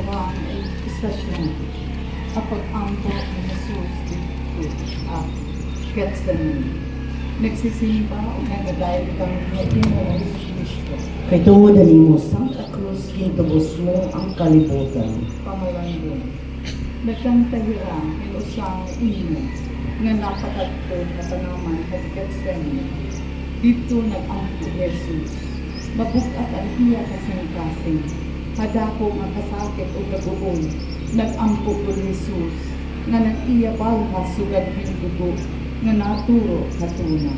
Juan ay istasyon kapag ampo ni Jesus dito at Gethsemane. Nagsisimba o nagdayag kang imo o Kristo. Kay tungod mo Santa Cruz, hintubos mo ang kalibutan. Pamalandong. Nagkantahirang inusang imo nga napakadto na tanaman sa Gethsemane. Dito nag-ampo Jesus. Mabukat ang iya kasing-kasing. Hadako nga kasakit o kaguol. Nag-ampo ko Jesus. Nga nag-iya balha sugad dugo nga naturo katuna.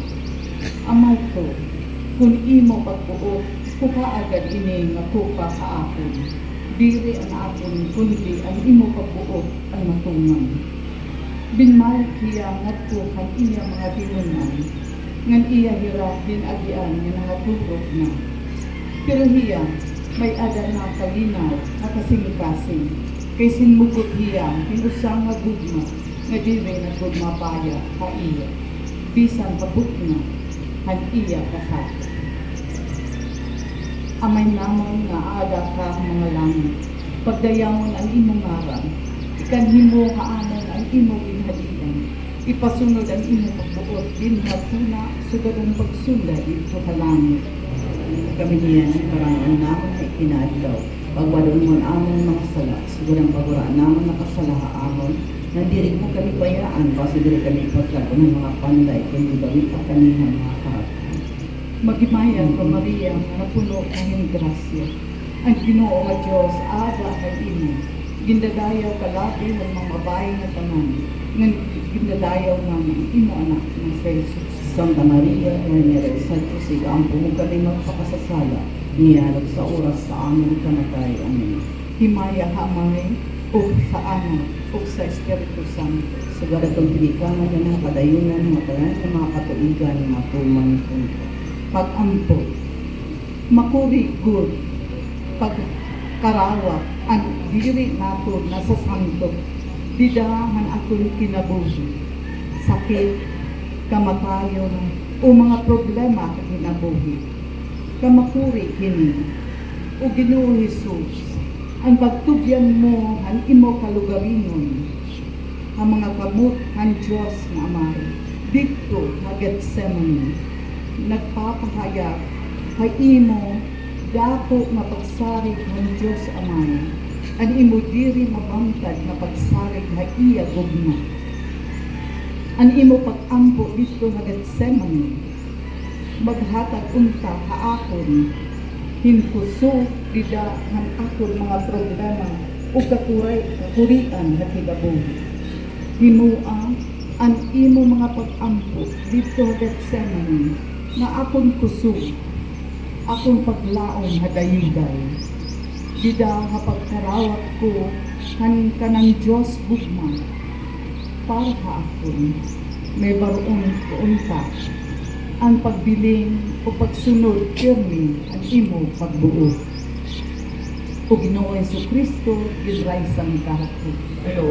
Amay ko, kung imo pagbuot, kuka agad ini nga kuka kaapon. Diri ang apon, kundi ang imo pagbuot ang matungan. Binmalik hiya ngadto kan iya mga tinunan, ngan iya hirap din agian nga nahaturok na. Pero hiya, may ada na kalinaw, nakasing-kasing, kay sinmugot hiya, pinusang nga gugma, nga diri na gugma paya, ka iya. Bisan pabuk na, han iya kasakit. Amay namang nga ada ka mga langit, pagdayamon ang imong ngaran, ikanhimo kaamon ang imong ginhalian, ipasunod ang imong pagbuot, dinhatuna, sugad ang pagsunda dito sa langit. Kami niyan ang karangan naman ay kinadlaw. Pagwadon mo amon mga sala, siguro ang paguraan naman nakasalaha amon, nandirig mo kami bayaan, kasi diri kami ipaglago ng mga panday, kundi bawit pa kanihan mga karakter. Magimayan ko Maria, nga napuno kahing grasya. Ang Ginoo nga Dios ada kay imo. Gindadayaw kalabi ng mga babae nga tanan. Ngan gindadayaw namin imo anak ng Jesus. Santa Maria, Mera sa Diyos, ikampo mo kami magpakasasala, niyalag sa oras sa aming kamatay. Amen. Himaya hamay o sa anak o sa Espiritu Santo. Sa garatong pinikaman na ng padayunan, mga tanan ng mga katuigan, mga tumang punto. Pag-ampo, makurigod, pagkarawat, ang diri nato na sa santo, didahan akong kinabuhi, sakit, kamatayon, o mga problema sa kinabuhi. Kamakuri kini, o Ginoo Jesus, ang pagtugyan mo, ang imo kalugaringon, ang mga kamot, ang Diyos na Amay, dito, na Gethsemane, nagpapahayag kay imo dako nga pagsarig ng Diyos Amay, ang imo diri mabangtad nga pagsarig nga iya gugma, ang imo pag-ampo dito nga Gethsemane, maghatag unta haakon hinkuso dida ng akon mga problema o kakurian nga kigabuhi. Himua ang imo mga pag-ampo dito nga Gethsemane na akong kusog, akong paglaom hadayigay. Dida nga pagkarawat ko kanang Diyos gugma, para ka akon may baroon unta ang pagbiling o pagsunod pirmi ang imo pagbuo. O Ginoo Jesu Kristo, ginraysang kahapon. Pero,